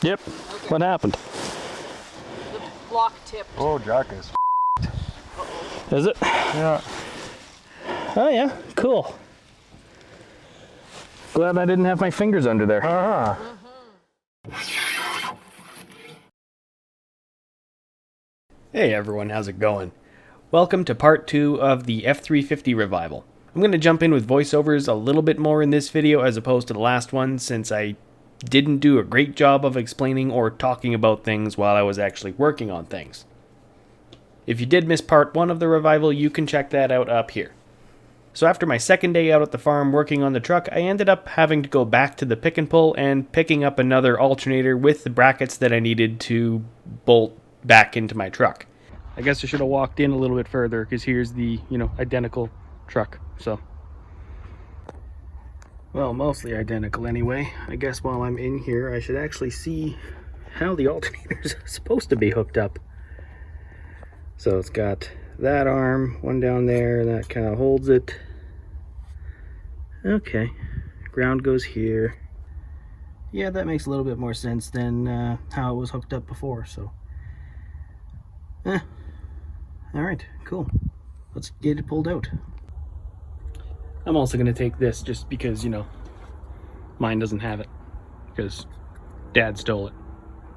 Yep. Okay. What happened? The block tipped. Oh, Jack is. Is it? Yeah. Oh yeah, cool. Glad I didn't have my fingers under there. Hey everyone, how's it going? Welcome to part 2 of the F-350 revival. I'm going to jump in with voiceovers a little bit more in this video as opposed to the last one, since I didn't do a great job of explaining or talking about things while I was actually working on things. If you did miss part 1 of the revival, you can check that out up here. So after my second day out at the farm working on the truck, I ended up having to go back to the pick and pull and picking up another alternator with the brackets that I needed to bolt back into my truck. I guess I should have walked in a little bit further, because here's the, identical truck, so. Well, mostly identical anyway. I guess while I'm in here, I should actually see how the alternator's supposed to be hooked up. So it's got that arm, one down there, that kind of holds it. Okay, ground goes here. Yeah, that makes a little bit more sense than how it was hooked up before, so. Alright, cool. Let's get it pulled out. I'm also going to take this just because, mine doesn't have it. Because Dad stole it.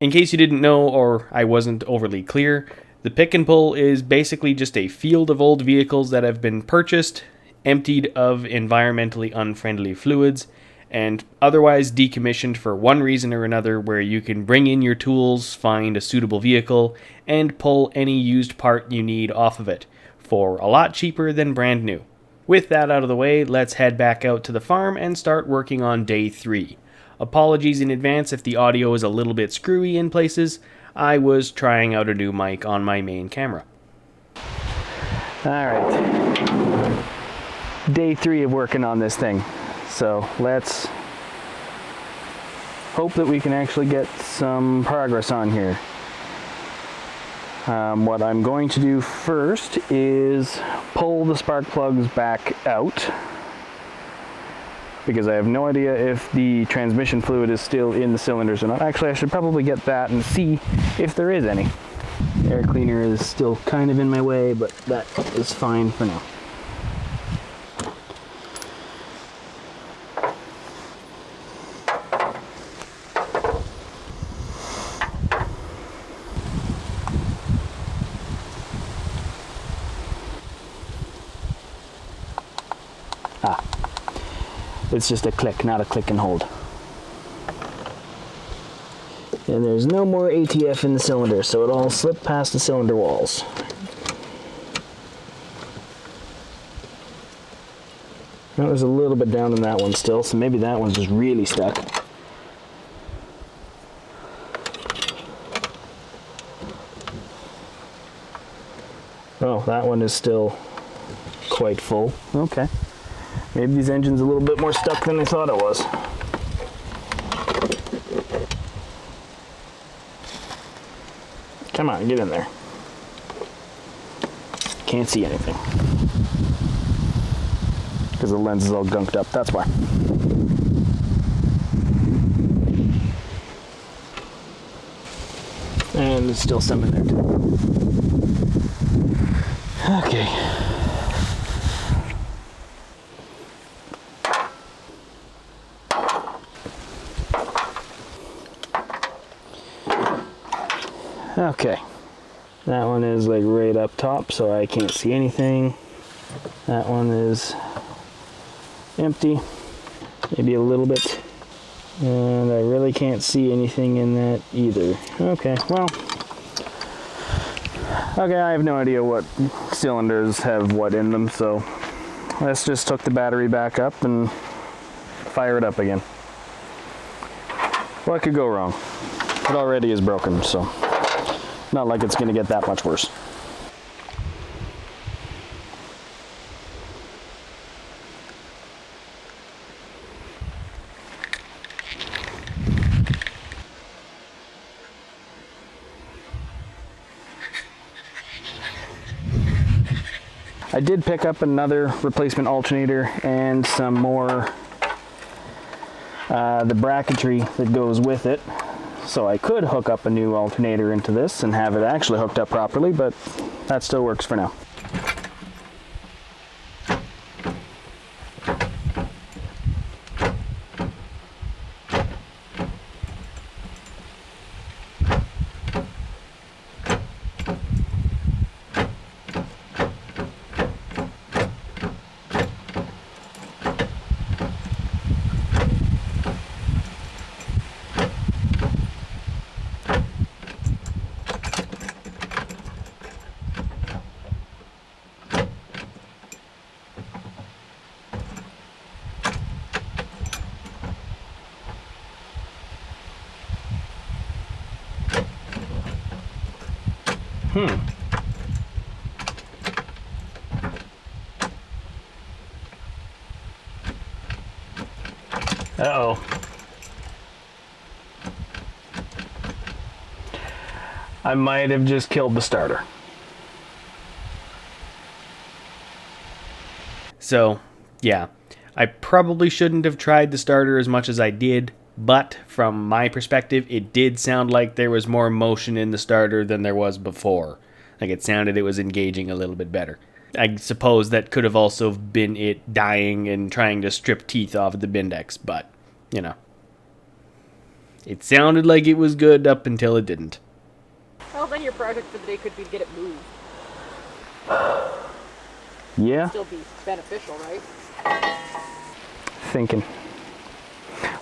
In case you didn't know, or I wasn't overly clear, the pick and pull is basically just a field of old vehicles that have been purchased, emptied of environmentally unfriendly fluids, and otherwise decommissioned for one reason or another, where you can bring in your tools, find a suitable vehicle, and pull any used part you need off of it, for a lot cheaper than brand new. With that out of the way, let's head back out to the farm and start working on day 3. Apologies in advance if the audio is a little bit screwy in places. I was trying out a new mic on my main camera. Alright. Day 3 of working on this thing. So let's hope that we can actually get some progress on here. What I'm going to do first is pull the spark plugs back out, because I have no idea if the transmission fluid is still in the cylinders or not. Actually, I should probably get that and see if there is any. Air cleaner is still kind of in my way, but that is fine for now. It's just a click, not a click and hold. And there's no more ATF in the cylinder, so it all slipped past the cylinder walls. Well, there's a little bit down in that one still, so maybe that one's just really stuck. Oh, that one is still quite full. Okay. Maybe this engine's a little bit more stuck than I thought it was. Come on, get in there. Can't see anything. Because the lens is all gunked up, that's why. And there's still some in there too. Okay. Okay, that one is like right up top, so I can't see anything. That one is empty, maybe a little bit, and I really can't see anything in that either. Okay, well, okay, I have no idea what cylinders have what in them, so let's just hook the battery back up and fire it up again. What could go wrong? It already is broken, so not like it's going to get that much worse. I did pick up another replacement alternator and some more the bracketry that goes with it. So I could hook up a new alternator into this and have it actually hooked up properly, but that still works for now. Uh-oh. I might have just killed the starter. So, yeah. I probably shouldn't have tried the starter as much as I did, but from my perspective, it did sound like there was more motion in the starter than there was before. Like it sounded it was engaging a little bit better. I suppose that could have also been it dying and trying to strip teeth off of the Bindex, but, you know. It sounded like it was good up until it didn't. Well, then your project for the day could be to get it moved. Yeah. Still be beneficial, right? Thinking.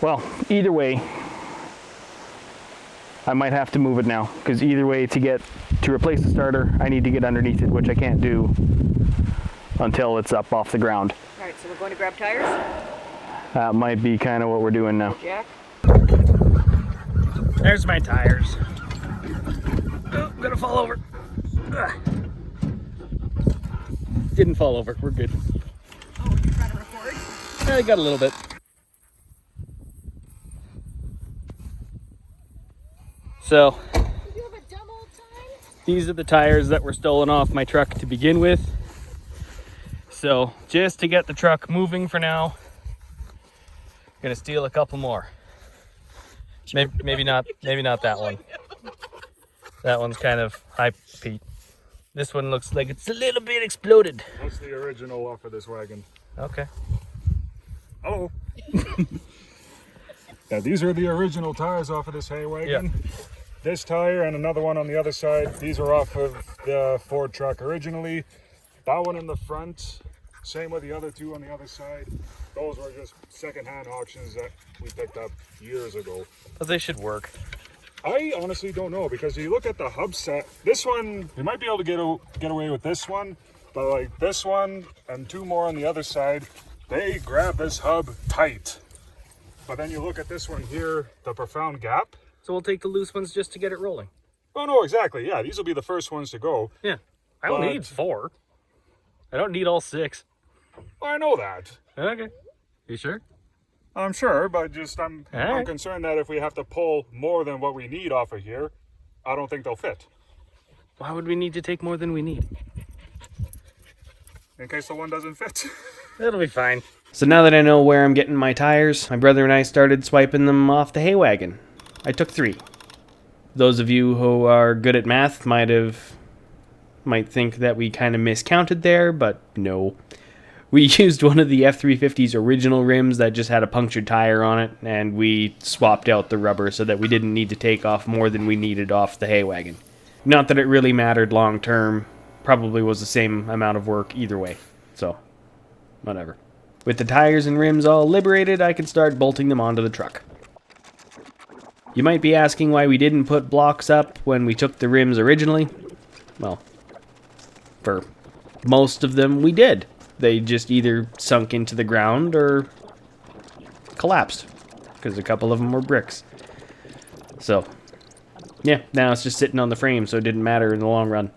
Well, either way, I might have to move it now, because either way to replace the starter, I need to get underneath it, which I can't do until it's up off the ground. Alright, so we're going to grab tires? That might be kind of what we're doing now. Jack? There's my tires. Oh, I'm gonna fall over. Ugh. Didn't fall over, we're good. Oh, you're trying to record? I got a little bit. So, You have a dumb old time? these are the tires that were stolen off my truck to begin with. So, just to get the truck moving for now, I'm gonna steal a couple more. Maybe not that one. That one's kind of high peat. This one looks like it's a little bit exploded. That's the original off of this wagon. Okay. Oh. Now these are the original tires off of this hay wagon. Yeah. This tire and another one on the other side. These are off of the Ford truck originally. That one in the front, same with the other two on the other side. Those were just secondhand auctions that we picked up years ago. But they should work. I honestly don't know, because you look at the hub set, this one, you might be able to get away with this one, but like this one and two more on the other side, they grab this hub tight. But then you look at this one here, the profound gap. So we'll take the loose ones just to get it rolling. Oh no, exactly, yeah, these will be the first ones to go. Yeah. I don't need 4. I don't need all 6. I know that. Okay. You sure? I'm sure, but just I'm Alright. concerned that if we have to pull more than what we need off of here, I don't think they'll fit. Why would we need to take more than we need? In case the one doesn't fit. It'll be fine. So now that I know where I'm getting my tires, my brother and I started swiping them off the hay wagon. I took 3. Those of you who are good at math might think that we kind of miscounted there, but no. We used one of the F-350's original rims that just had a punctured tire on it, and we swapped out the rubber so that we didn't need to take off more than we needed off the hay wagon. Not that it really mattered long term, probably was the same amount of work either way, so whatever. With the tires and rims all liberated, I can start bolting them onto the truck. You might be asking why we didn't put blocks up when we took the rims originally. Well, for most of them we did. They just either sunk into the ground or collapsed, because a couple of them were bricks. So, yeah, now it's just sitting on the frame, so it didn't matter in the long run.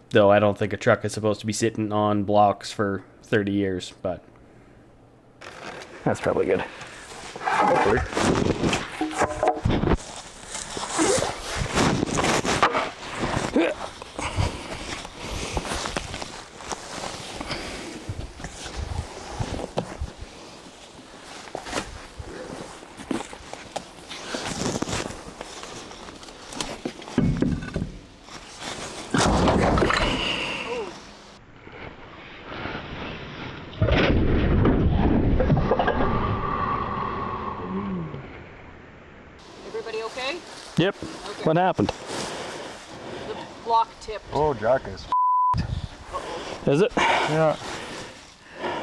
Though I don't think a truck is supposed to be sitting on blocks for 30 years, but that's probably good. Hopefully. Yep. What happened? The block tipped. Oh, Jack is. Is it? Yeah.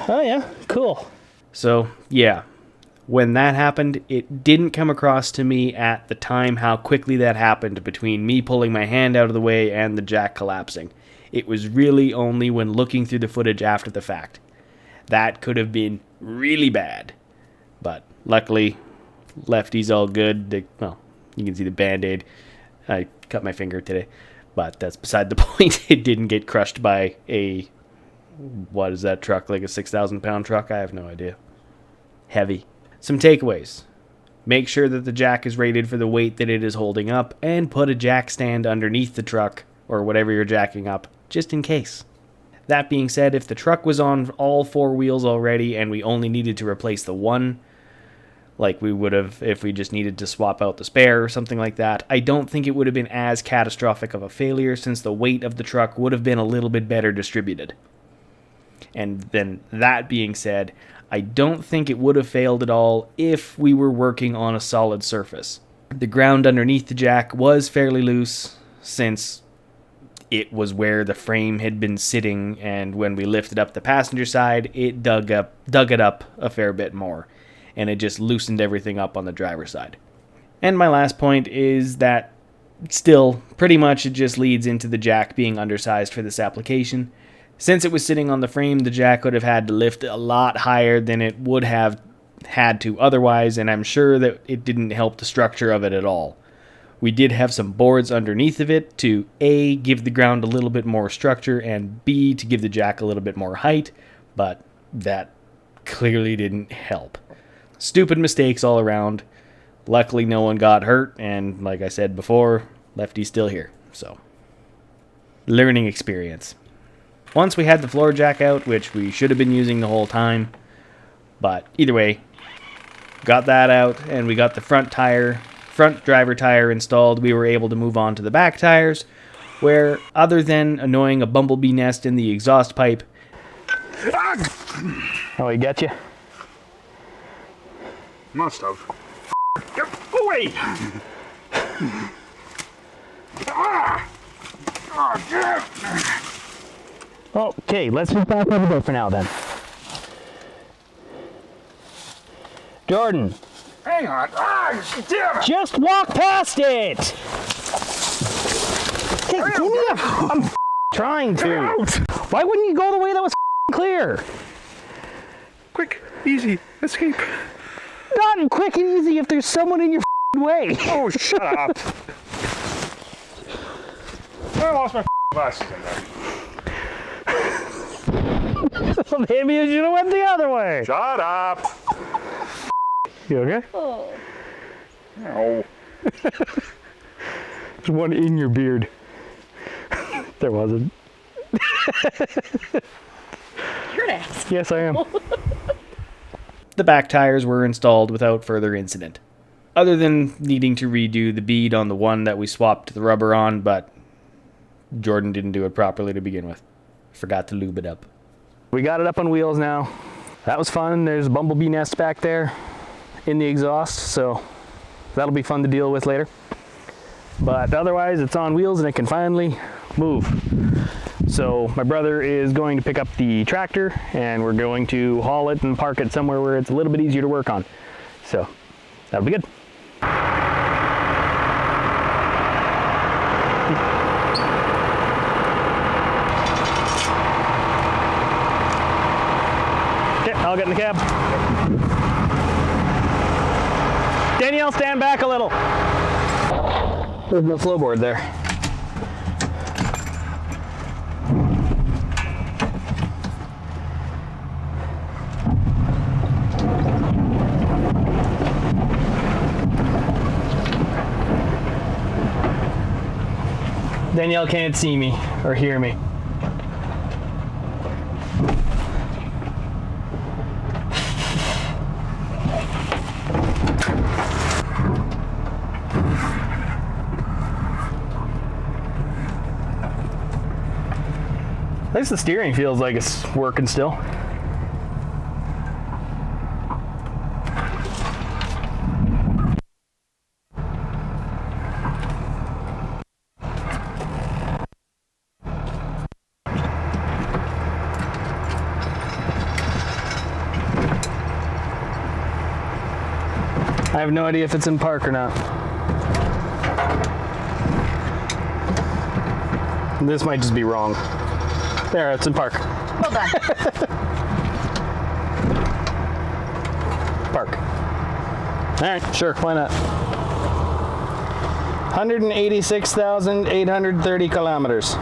Oh yeah, cool. So, yeah. When that happened, it didn't come across to me at the time how quickly that happened between me pulling my hand out of the way and the jack collapsing. It was really only when looking through the footage after the fact. That could have been really bad. But luckily, Lefty's all good. Well, you can see the Band-Aid. I cut my finger today. But that's beside the point. It didn't get crushed by a... What is that truck? Like a 6,000 pound truck? I have no idea. Heavy. Some takeaways. Make sure that the jack is rated for the weight that it is holding up, and put a jack stand underneath the truck, or whatever you're jacking up, just in case. That being said, if the truck was on all four wheels already, and we only needed to replace the one, like we would have if we just needed to swap out the spare or something like that, I don't think it would have been as catastrophic of a failure, since the weight of the truck would have been a little bit better distributed. And then, that being said, I don't think it would have failed at all if we were working on a solid surface. The ground underneath the jack was fairly loose, since it was where the frame had been sitting, and when we lifted up the passenger side, it dug it up a fair bit more, and it just loosened everything up on the driver's side. And my last point is that still, pretty much it just leads into the jack being undersized for this application. Since it was sitting on the frame, the jack would have had to lift a lot higher than it would have had to otherwise, and I'm sure that it didn't help the structure of it at all. We did have some boards underneath of it to A, give the ground a little bit more structure, and B, to give the jack a little bit more height, but that clearly didn't help. Stupid mistakes all around. Luckily no one got hurt, and like I said before, Lefty's still here, so. Learning experience. Once we had the floor jack out, which we should have been using the whole time, but either way, got that out, and we got the front driver tire installed. We were able to move on to the back tires, where other than annoying a bumblebee nest in the exhaust pipe... Oh, he got you? Must have. Get away! Okay, let's just back over there for now then. Jordan. Hang on. Damn it! Just walk past it! Hey, give me a... I'm trying to. Why wouldn't you go the way that was clear? Quick, easy, escape. Not quick and easy if there's someone in your way. Oh, shut up. I lost my glasses in there. Maybe you should have went the other way. Shut up. You okay? Oh. No. There's one in your beard. There wasn't. You're an ass. Yes, I am. The back tires were installed without further incident, other than needing to redo the bead on the one that we swapped the rubber on, but Jordan didn't do it properly to begin with. Forgot to lube it up. We got it up on wheels now. That was fun. There's a bumblebee nest back there in the exhaust, so that'll be fun to deal with later. But otherwise, it's on wheels and it can finally move. So my brother is going to pick up the tractor, and we're going to haul it and park it somewhere where it's a little bit easier to work on. So that'll be good. Okay, I'll get in the cab. Danielle, stand back a little. There's no flowboard there. Danielle can't see me or hear me. At least the steering feels like it's working still. I have no idea if it's in park or not. This might just be wrong. There, it's in park. Well done. Park. All right, sure, why not? 186,830 kilometers.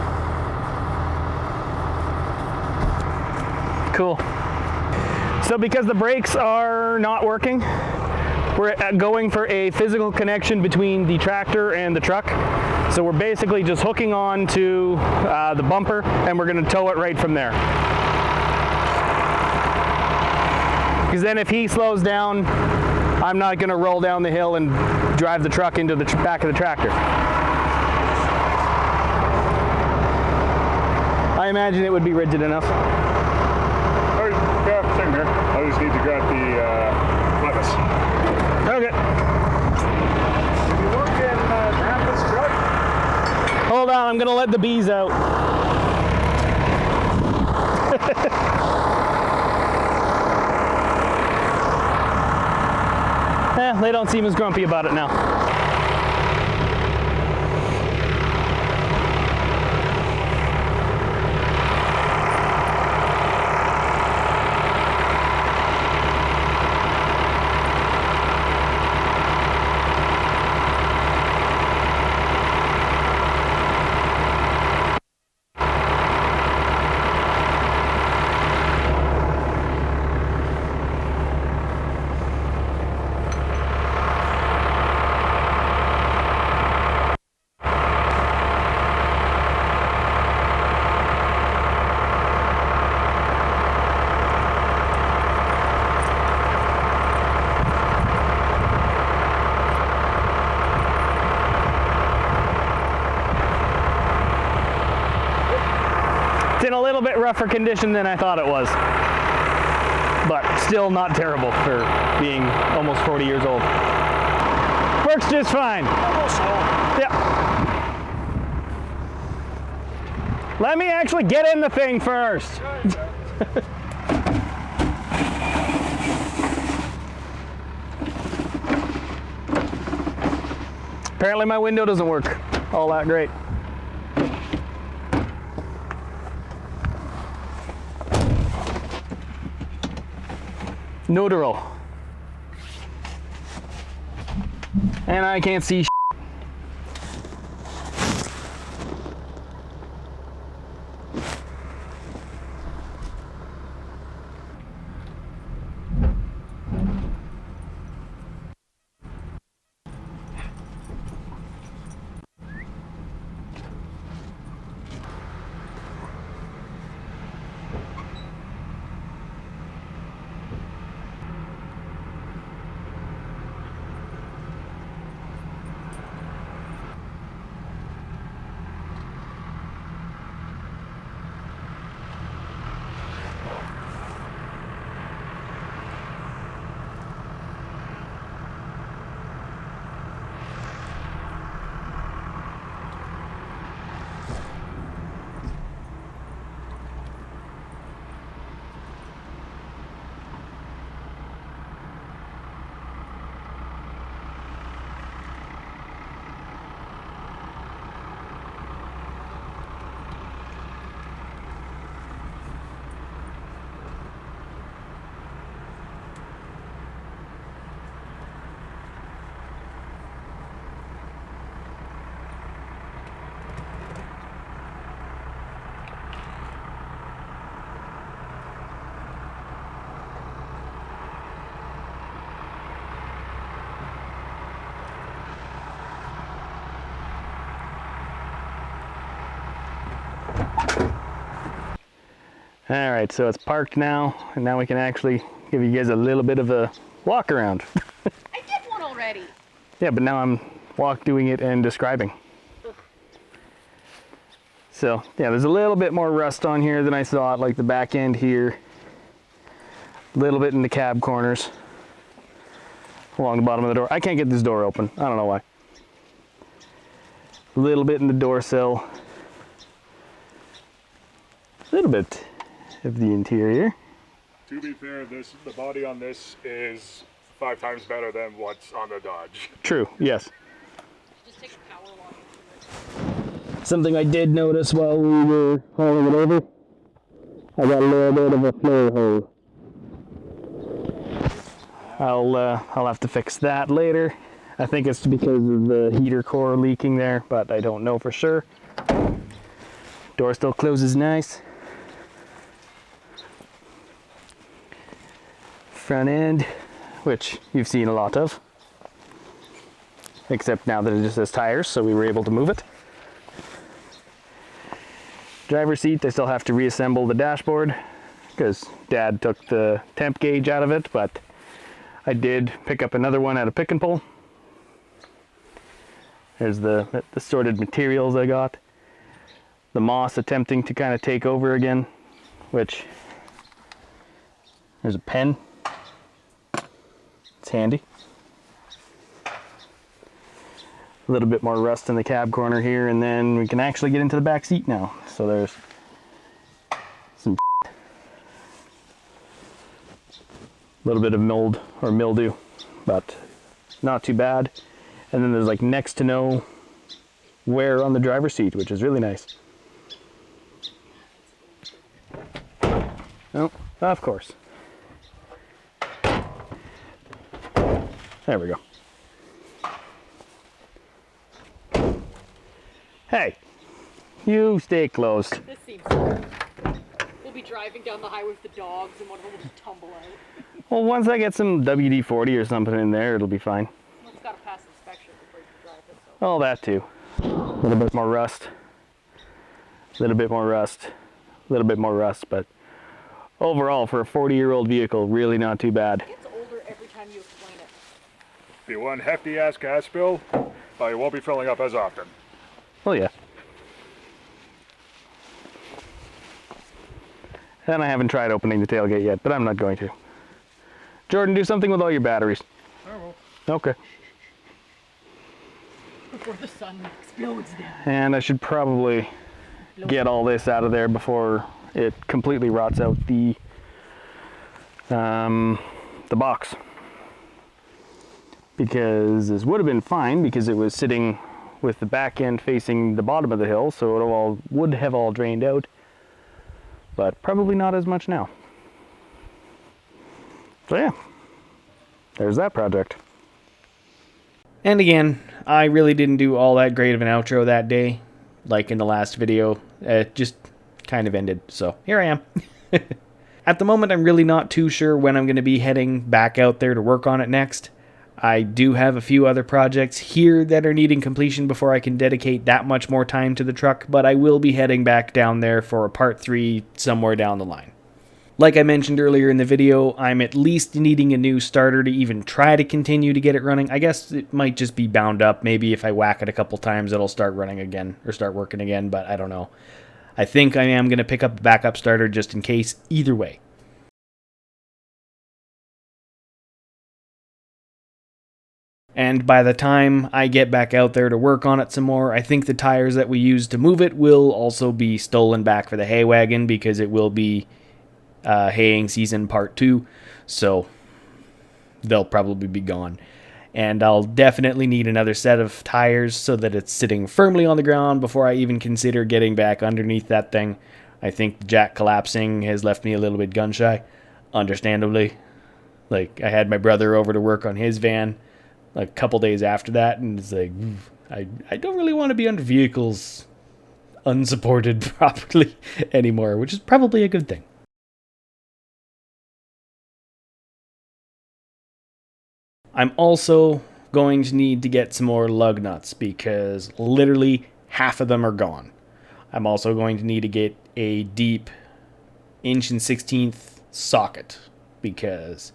Cool. So because the brakes are not working, we're going for a physical connection between the tractor and the truck. So we're basically just hooking on to the bumper, and we're going to tow it right from there. Because then if he slows down, I'm not going to roll down the hill and drive the truck into the back of the tractor. I imagine it would be rigid enough. Oh, yeah, same here. I just need to grab the clevis. Okay. You work in Grandpa's truck? Hold on, I'm going to let the bees out. They don't seem as grumpy about it now. It's in a little bit rougher condition than I thought it was, but still not terrible for being almost 40 years old. Works just fine. Yeah. Let me actually get in the thing first. Apparently my window doesn't work all that great. Notaro. And I can't see shit. All right, so it's parked now, and now we can actually give you guys a little bit of a walk around. I did one already. Yeah, but now I'm doing it and describing. So yeah, there's a little bit more rust on here than I thought, like the back end here. A little bit in the cab corners. Along the bottom of the door. I can't get this door open. I don't know why. A little bit in the door sill. A little bit of the interior. To be fair, the body on this is 5 times better than what's on the Dodge. True, yes. Just take a power walk into it. Something I did notice while we were hauling it over, I got a little bit of a flare hole. I'll have to fix that later. I think it's because of the heater core leaking there, but I don't know for sure. Door still closes nice. Front end, which you've seen a lot of. Except now that it just has tires, so we were able to move it. Driver's seat, I still have to reassemble the dashboard because Dad took the temp gauge out of it, but I did pick up another one at a pick and pull. There's the sorted materials I got. The moss attempting to kind of take over again, which, there's a pen. It's handy. A little bit more rust in the cab corner here, and then we can actually get into the back seat now. So there's some a little bit of mold or mildew, but not too bad. And then there's like next to no wear on the driver's seat, which is really nice. Oh, of course. There we go. Hey, you stay closed. This seems weird. We'll be driving down the highway with the dogs and one of them will just tumble out. Well, once I get some WD-40 or something in there, it'll be fine. Well, it's got to pass inspection before you can drive it. So. All that too. A little bit more rust. A little bit more rust. A little bit more rust, but overall, for a 40-year-old vehicle, really not too bad. It gets older every time you explain it. Be one hefty ass gas bill, but you won't be filling up as often. Oh yeah. And I haven't tried opening the tailgate yet, but I'm not going to. Jordan, do something with all your batteries. I will. Okay. Before the sun explodes down. And I should probably get all this out of there before it completely rots out the box. Because this would have been fine because it was sitting with the back end facing the bottom of the hill, so it would have all drained out, but probably not as much now. So yeah, there's that project. And again, I really didn't do all that great of an outro that day, like in the last video. It just kind of ended, so here I am. At the moment, I'm really not too sure when I'm going to be heading back out there to work on it next. I do have a few other projects here that are needing completion before I can dedicate that much more time to the truck, but I will be heading back down there for a part 3 somewhere down the line. Like I mentioned earlier in the video, I'm at least needing a new starter to even try to continue to get it running. I guess it might just be bound up. Maybe if I whack it a couple times, it'll start running again or start working again, but I don't know. I think I am going to pick up a backup starter just in case either way. And by the time I get back out there to work on it some more, I think the tires that we used to move it will also be stolen back for the hay wagon because it will be haying season part 2. So they'll probably be gone. And I'll definitely need another set of tires so that it's sitting firmly on the ground before I even consider getting back underneath that thing. I think the jack collapsing has left me a little bit gun shy, understandably. Like, I had my brother over to work on his van a couple days after that, and it's like, I don't really want to be under vehicles unsupported properly anymore, which is probably a good thing. I'm also going to need to get some more lug nuts because literally half of them are gone. I'm also going to need to get a deep 1 1/16 socket because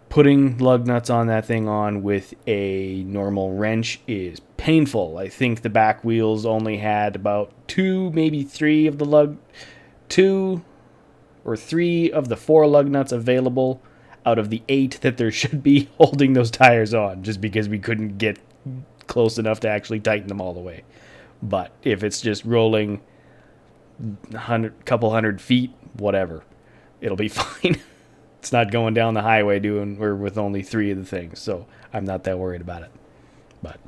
putting lug nuts on that thing on with a normal wrench is painful. I think the back wheels only had about 2, maybe 3 of the 2 or 3 of the 4 lug nuts available out of the 8 that there should be holding those tires on, just because we couldn't get close enough to actually tighten them all the way. But if it's just rolling couple hundred feet, whatever, it'll be fine. It's not going down the highway or with only 3 of the things, so I'm not that worried about it. But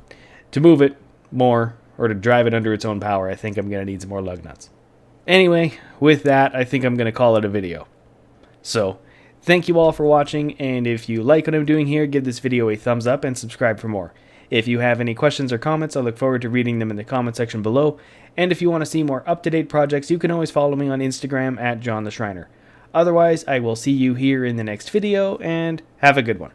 to move it more, or to drive it under its own power, I think I'm going to need some more lug nuts. Anyway, with that, I think I'm going to call it a video. So, thank you all for watching, and if you like what I'm doing here, give this video a thumbs up and subscribe for more. If you have any questions or comments, I look forward to reading them in the comment section below, and if you want to see more up-to-date projects, you can always follow me on Instagram at John the Schreiner. Otherwise, I will see you here in the next video, and have a good one.